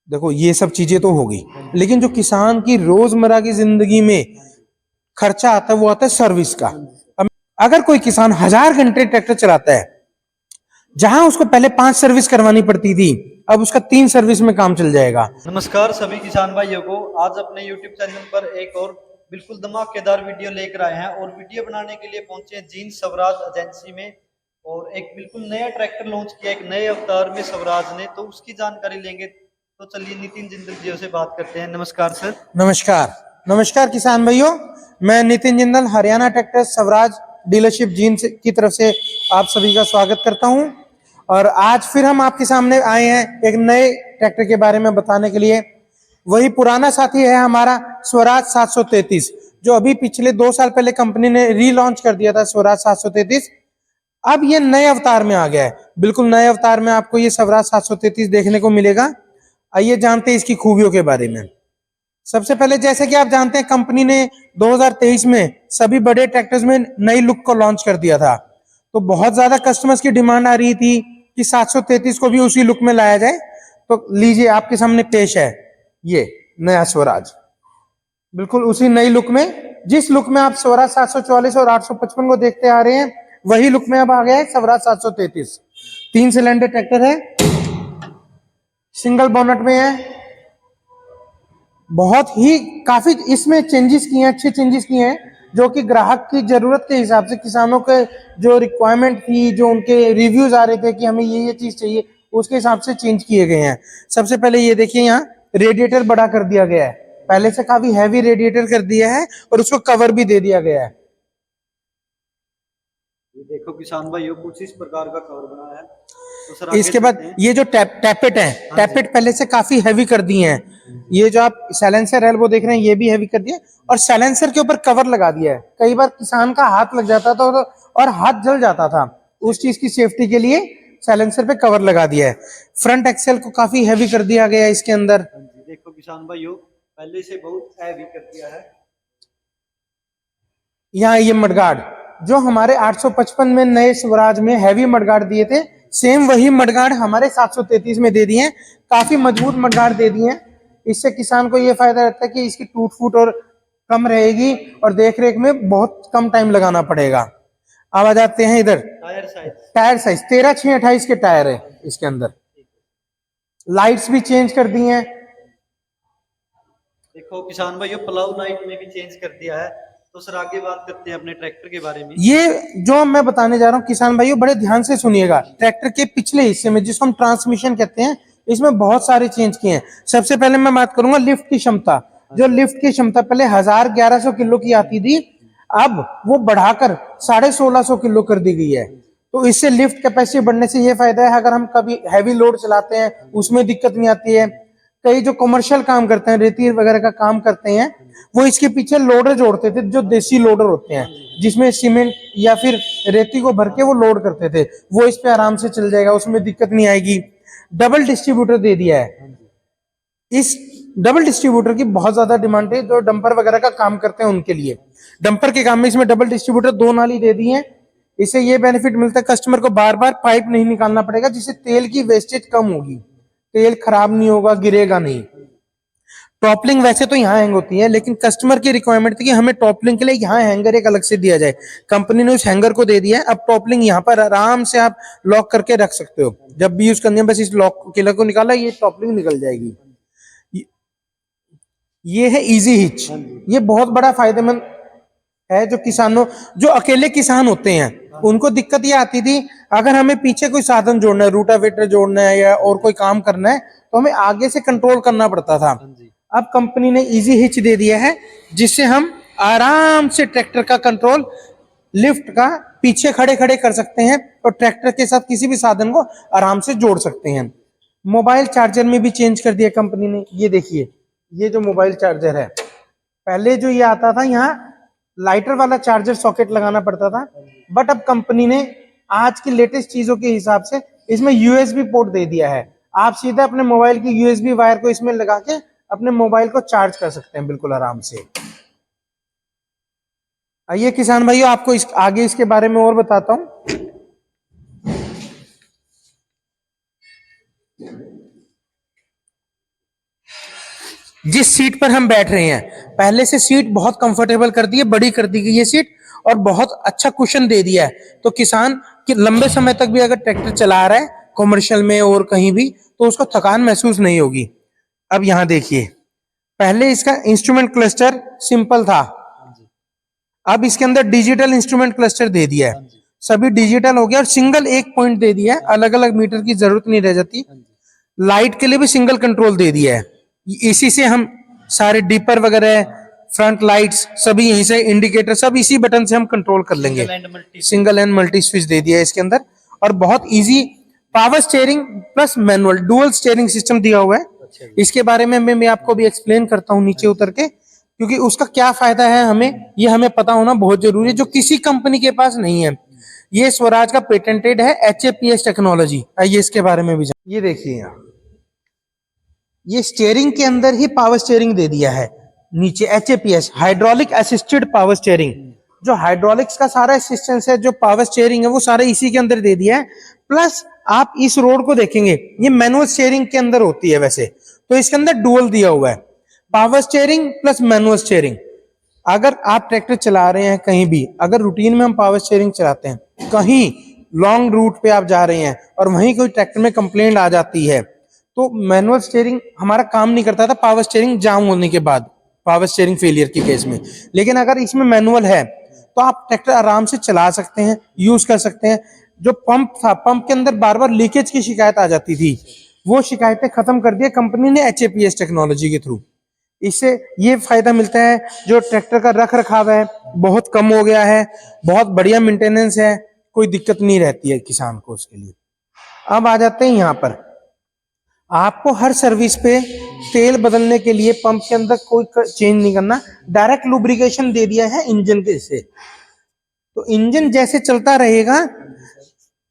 देखो ये सब चीजें तो होगी, लेकिन जो किसान की रोजमर्रा की जिंदगी में खर्चा आता है वो आता है सर्विस का। अब अगर कोई किसान 1000 घंटे ट्रैक्टर चलाता है, जहां उसको पहले 5 सर्विस करवानी पड़ती थी, अब उसका 3 सर्विस में काम चल जाएगा। नमस्कार सभी किसान भाइयों को। आज अपने YouTube चैनल पर एक और बिल्कुल धमाकेदार वीडियो लेकर आए हैं और वीडियो बनाने के लिए पहुंचे हैं जींद स्वराज एजेंसी में। और एक बिल्कुल नया ट्रैक्टर लॉन्च किया एक नए अवतार में स्वराज ने, तो उसकी जानकारी लेंगे। तो चलिए नितिन जिंदल जी से बात करते हैं। नमस्कार सर। नमस्कार। नमस्कार किसान भाइयों, मैं नितिन जिंदल हरियाणा ट्रैक्टर स्वराज डीलरशिप जींद की तरफ से आप सभी का स्वागत करता हूं। और आज फिर हम आपके सामने आए हैं एक नए ट्रैक्टर के बारे में बताने के लिए। वही पुराना साथी है हमारा स्वराज 733, जो अभी पिछले 2 साल पहले कंपनी ने रीलॉन्च कर दिया था स्वराज 733। अब ये नए अवतार में आ गया है, बिल्कुल नए अवतार में आपको ये स्वराज 733 देखने को मिलेगा। आइए जानते हैं इसकी खूबियों के बारे में। सबसे पहले जैसे कि आप जानते हैं, कंपनी ने 2023 में सभी बड़े ट्रैक्टर्स में नई लुक को लॉन्च कर दिया था। तो बहुत ज्यादा कस्टमर्स की डिमांड आ रही थी कि 733 को भी उसी लुक में लाया जाए। तो लीजिए आपके सामने पेश है ये नया स्वराज, बिल्कुल उसी नई लुक में। जिस लुक में आप स्वराज 744 और 855 को देखते आ रहे हैं, वही लुक में अब आ गया है स्वराज 733। 3 सिलेंडर ट्रैक्टर है, सिंगल बोनट में है। बहुत ही काफी इसमें चेंजेस किए हैं, अच्छे चेंजेस किए हैं, जो कि ग्राहक की जरूरत के हिसाब से, किसानों के जो रिक्वायरमेंट थी, जो उनके रिव्यूज आ रहे थे कि हमें ये चीज चाहिए, उसके हिसाब से चेंज किए गए हैं। सबसे पहले ये देखिए, यहाँ रेडिएटर बड़ा कर दिया गया है, पहले से काफी हैवी रेडिएटर कर दिया है और उसको कवर भी दे दिया गया है। ये देखो किसान भाइयों, कुछ इस प्रकार का कवर बना है। तो सर इसके बाद ये जो टैपेट है, टैपेट पहले से काफी हैवी कर दिए हैं। ये जो आप साइलेंसर है वो देख रहे हैं, ये भी हैवी कर दिया और साइलेंसर के ऊपर कवर लगा दिया है। कई बार किसान का हाथ लग जाता था और हाथ जल जाता था, उस चीज की सेफ्टी के लिए साइलेंसर पे कवर लगा दिया है। फ्रंट एक्सेल को काफी हैवी कर दिया गया है इसके अंदर। देखो किसान भाइयों, पहले से बहुत हैवी कर दिया है। यहाँ ये मडगार्ड, जो हमारे 855 में नए स्वराज में हैवी मडगार्ड दिए थे, सेम वही मडगार्ड हमारे 733 में दे दिए हैं। काफी मजबूत मडगार्ड दे दिए हैं। इससे किसान को ये फायदा रहता है कि इसकी टूट फूट और कम रहेगी और देख रेख में बहुत कम टाइम लगाना पड़ेगा। अब आ जाते हैं इधर टायर साइज 13/6/28 के टायर है इसके अंदर। लाइट्स भी चेंज कर दी हैं। देखो किसान भाइयों, प्लाउ लाइट में भी चेंज कर दिया है। तो सर आगे बात करते हैं अपने ट्रैक्टर के बारे में। ये जो मैं बताने जा रहा हूँ किसान भाइयों, बड़े ध्यान से सुनिएगा। ट्रैक्टर के पिछले हिस्से में, जिसको हम ट्रांसमिशन कहते हैं, इसमें बहुत सारे चेंज किए हैं। सबसे पहले मैं बात करूंगा लिफ्ट की क्षमता। जो लिफ्ट की क्षमता पहले 1100 किलो की आती थी, अब वो बढ़ाकर 1650 किलो कर दी गई है। तो इससे लिफ्ट कैपेसिटी बढ़ने से ये फायदा है, अगर हम कभी हैवी लोड चलाते हैं उसमें दिक्कत नहीं आती है। कई जो कमर्शियल काम करते हैं, रेती वगैरह का काम करते हैं, वो इसके पीछे लोडर जोड़ते थे, जो देसी लोडर होते हैं, जिसमें सीमेंट या फिर रेती को भर के वो लोड करते थे। वो इस पे आराम से चल जाएगा, उसमें दिक्कत नहीं आएगी। डबल डिस्ट्रीब्यूटर दे दिया है। इस डबल डिस्ट्रीब्यूटर की बहुत ज्यादा डिमांड है, जो डंपर वगैरह का काम करते हैं उनके लिए। डंपर के काम में इसमें डबल डिस्ट्रीब्यूटर 2 नाली दे दी है। इससे ये बेनिफिट मिलता है, कस्टमर को बार बार पाइप नहीं निकालना पड़ेगा, जिससे तेल की वेस्टेज कम होगी, तेल खराब नहीं होगा, गिरेगा नहीं। टॉपलिंग वैसे तो यहाँ हैंग होती है, लेकिन कस्टमर की रिक्वायरमेंट थी कि हमें टॉपलिंग के लिए यहाँ हैंगर एक अलग से दिया जाए। कंपनी ने उस हैंगर को दे दिया है। अब टॉपलिंग यहाँ पर आराम से आप लॉक करके रख सकते हो। जब भी यूज करनी है, बस इस लॉक किलर को निकाला, ये टॉपलिंग निकल जाएगी। ये है इजी हिच। ये बहुत बड़ा फायदेमंद है, जो किसानों, जो अकेले किसान होते हैं, उनको दिक्कत ये आती थी, अगर हमें पीछे कोई साधन जोड़ना है, रूटावेटर जोड़ना है या और कोई काम करना है, तो हमें आगे से कंट्रोल करना पड़ता था। अब कंपनी ने इजी हिच दे दिया है, जिससे हम आराम से ट्रैक्टर का कंट्रोल लिफ्ट का पीछे खड़े खड़े कर सकते हैं और ट्रैक्टर के साथ किसी भी साधन को आराम से जोड़ सकते हैं। मोबाइल चार्जर में भी चेंज कर दिया कंपनी ने। ये देखिए, ये जो मोबाइल चार्जर है, पहले जो ये आता था, यहाँ लाइटर वाला चार्जर सॉकेट लगाना पड़ता था, बट अब कंपनी ने आज की लेटेस्ट चीजों के हिसाब से इसमें यूएसबी पोर्ट दे दिया है। आप सीधा अपने मोबाइल की यूएसबी वायर को इसमें लगा के अपने मोबाइल को चार्ज कर सकते हैं बिल्कुल आराम से। आइए किसान भाइयों, आपको आगे इसके बारे में और बताता हूं। जिस सीट पर हम बैठ रहे हैं, पहले से सीट बहुत कंफर्टेबल कर दी है, बड़ी कर दी गई है सीट, और बहुत अच्छा कुशन दे दिया है। तो किसान कि लंबे समय तक भी अगर ट्रैक्टर चला रहा है कॉमर्शियल में और कहीं भी, तो उसको थकान महसूस नहीं होगी। अब यहाँ देखिए, पहले इसका इंस्ट्रूमेंट क्लस्टर सिंपल था, अब इसके अंदर डिजिटल इंस्ट्रूमेंट क्लस्टर दे दिया है, सभी डिजिटल हो गया और सिंगल एक पॉइंट दे दिया है, अलग अलग मीटर की जरूरत नहीं रह जाती। लाइट के लिए भी सिंगल कंट्रोल दे दिया है, इसी से हम सारे डीपर वगैरह, फ्रंट लाइट्स सभी यहीं से, इंडिकेटर सब इसी बटन से हम कंट्रोल कर लेंगे। सिंगल एंड मल्टी स्विच दे दिया है इसके अंदर, और बहुत easy power steering plus manual dual steering system दिया हुआ है। इसके बारे में मैं आपको भी एक्सप्लेन करता हूँ नीचे उतर के, क्योंकि उसका क्या फायदा है हमें, ये हमें पता होना बहुत जरूरी है, जो किसी कंपनी के पास नहीं है। ये स्वराज का पेटेंटेड है HAPS टेक्नोलॉजी। आइए इसके बारे में भी ये देखिए, यहाँ ये स्टीयरिंग के अंदर ही पावर स्टीयरिंग दे दिया है, नीचे HAPS hydraulic assisted power steering. जो हाइड्रोलिक्स का सारा असिस्टेंस है, जो पावर स्टीयरिंग है, वो सारा इसी के अंदर दे दिया है। प्लस आप इस रोड को देखेंगे, ये मैनुअल स्टीयरिंग के अंदर होती है वैसे, तो इसके अंदर डुअल दिया हुआ है, power steering plus manual steering. अगर आप ट्रैक्टर चला रहे हैं कहीं भी, अगर रूटीन में हम पावर स्टीयरिंग चलाते हैं, कहीं लॉन्ग रूट पे आप जा रहे हैं और वहीं कोई ट्रैक्टर में कंप्लेंट आ जाती है, तो मैनुअल स्टीयरिंग हमारा काम नहीं करता था पावर स्टीयरिंग जाम होने के बाद, पावर स्टीयरिंग फेलियर के केस में। लेकिन अगर इसमें मैनुअल है तो आप ट्रैक्टर आराम से चला सकते हैं, यूज कर सकते हैं। जो पंप था, पंप के अंदर बार बार लीकेज की शिकायत आ जाती थी, वो शिकायतें खत्म कर दी कंपनी ने HAPS टेक्नोलॉजी के थ्रू। इससे ये फायदा मिलता है, जो ट्रैक्टर का रख रखाव है बहुत कम हो गया है, बहुत बढ़िया मेंटेनेंस है, कोई दिक्कत नहीं रहती है किसान को उसके लिए। अब आ जाते हैं यहाँ पर, आपको हर सर्विस पे तेल बदलने के लिए पंप के अंदर कोई चेंज नहीं करना, डायरेक्ट लुब्रिकेशन दे दिया है इंजन के से। तो इंजन जैसे चलता रहेगा,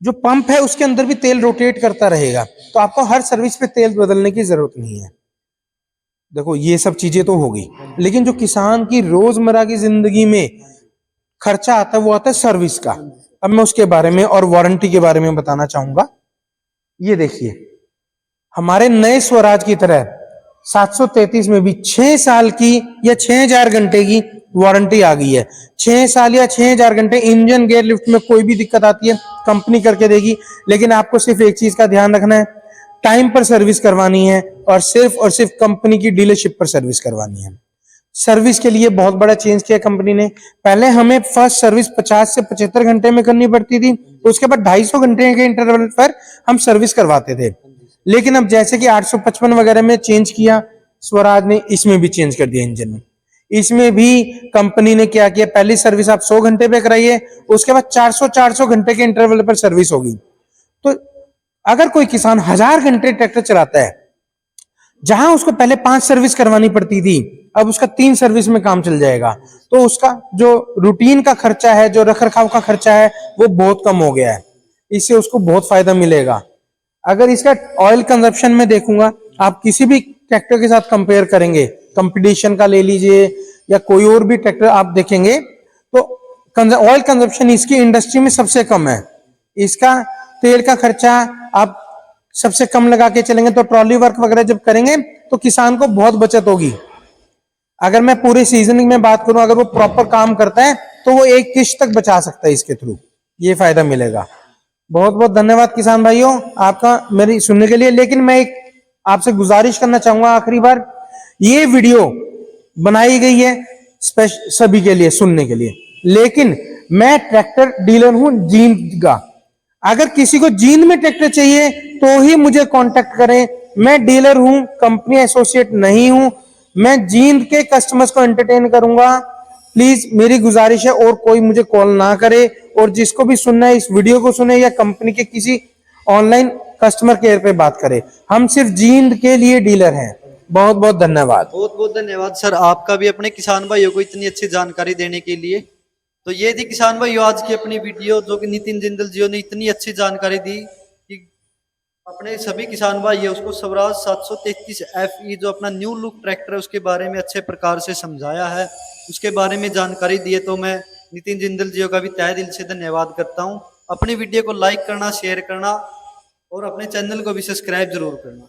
जो पंप है उसके अंदर भी तेल रोटेट करता रहेगा, तो आपको हर सर्विस पे तेल बदलने की जरूरत नहीं है। देखो ये सब चीजें तो होगी, लेकिन जो किसान की रोजमर्रा की जिंदगी में खर्चा आता है वो आता है सर्विस का। अब मैं उसके बारे में और वारंटी के बारे में बताना चाहूंगा। ये देखिए, हमारे नए स्वराज की तरह 733 में भी 6 साल की या 6000 घंटे की वारंटी आ गई है। 6 साल या 6000 घंटे, इंजन गेयर लिफ्ट में कोई भी दिक्कत आती है कंपनी करके देगी, लेकिन आपको सिर्फ एक चीज का ध्यान रखना है, टाइम पर सर्विस करवानी है और सिर्फ कंपनी की डीलरशिप पर सर्विस करवानी है। सर्विस के लिए बहुत बड़ा चेंज किया कंपनी ने। पहले हमें फर्स्ट सर्विस 50 से 75 घंटे में करनी पड़ती थी, उसके बाद 250 घंटे के इंटरवल पर हम सर्विस करवाते थे। लेकिन अब जैसे कि 855 वगैरह में चेंज किया स्वराज ने, इसमें भी चेंज कर दिया इंजन में। इसमें भी कंपनी ने क्या किया, पहली सर्विस आप 100 घंटे पे कराइए, उसके बाद 400 घंटे के इंटरवल पर सर्विस होगी। तो अगर कोई किसान 1000 घंटे ट्रैक्टर चलाता है, जहां उसको पहले 5 सर्विस करवानी पड़ती थी, अब उसका 3 सर्विस में काम चल जाएगा। तो उसका जो रूटीन का खर्चा है, जो रखरखाव का खर्चा है, वो बहुत कम हो गया है। इससे उसको बहुत फायदा मिलेगा। अगर इसका ऑयल कंजप्शन में देखूंगा, आप किसी भी ट्रैक्टर के साथ कंपेयर करेंगे, कंपटीशन का ले लीजिए या कोई और भी ट्रैक्टर आप देखेंगे, तो ऑयल कंजप्शन इसकी इंडस्ट्री में सबसे कम है। इसका तेल का खर्चा आप सबसे कम लगा के चलेंगे, तो ट्रॉली वर्क वगैरह जब करेंगे तो किसान को बहुत बचत होगी। अगर मैं पूरे सीजनिंग में बात करूं, अगर वो प्रॉपर काम करता है तो वो 1 किश्त तक बचा सकता है इसके थ्रू, ये फायदा मिलेगा। बहुत बहुत धन्यवाद किसान भाइयों आपका मेरी सुनने के लिए। लेकिन मैं एक आपसे गुजारिश करना चाहूंगा आखिरी बार, ये वीडियो बनाई गई है सभी के लिए सुनने के लिए, लेकिन मैं ट्रैक्टर डीलर हूं जींद का। अगर किसी को जींद में ट्रैक्टर चाहिए तो ही मुझे कांटेक्ट करें। मैं डीलर हूं, कंपनी एसोसिएट नहीं हूं। मैं जींद के कस्टमर्स को एंटरटेन करूंगा। प्लीज मेरी गुजारिश है, और कोई मुझे कॉल ना करे, और जिसको भी सुनना है इस वीडियो को सुने या कंपनी के किसी ऑनलाइन कस्टमर केयर पे बात करे। हम सिर्फ जींद के लिए डीलर हैं। बहुत बहुत धन्यवाद। बहुत बहुत धन्यवाद सर आपका भी अपने किसान भाइयों को इतनी अच्छी जानकारी देने के लिए। तो ये थी किसान भाइयों आज की अपनी वीडियो, जो कि नितिन जिंदल जी ने इतनी अच्छी जानकारी दी कि अपने सभी किसान भाई है उसको स्वराज 733 FE जो अपना न्यू लुक ट्रैक्टर है उसके बारे में अच्छे प्रकार से समझाया है, उसके बारे में जानकारी दी है। तो मैं नितिन जिंदल जी का भी तहे दिल से धन्यवाद करता हूं। अपनी वीडियो को लाइक करना, शेयर करना और अपने चैनल को भी सब्सक्राइब जरूर करना।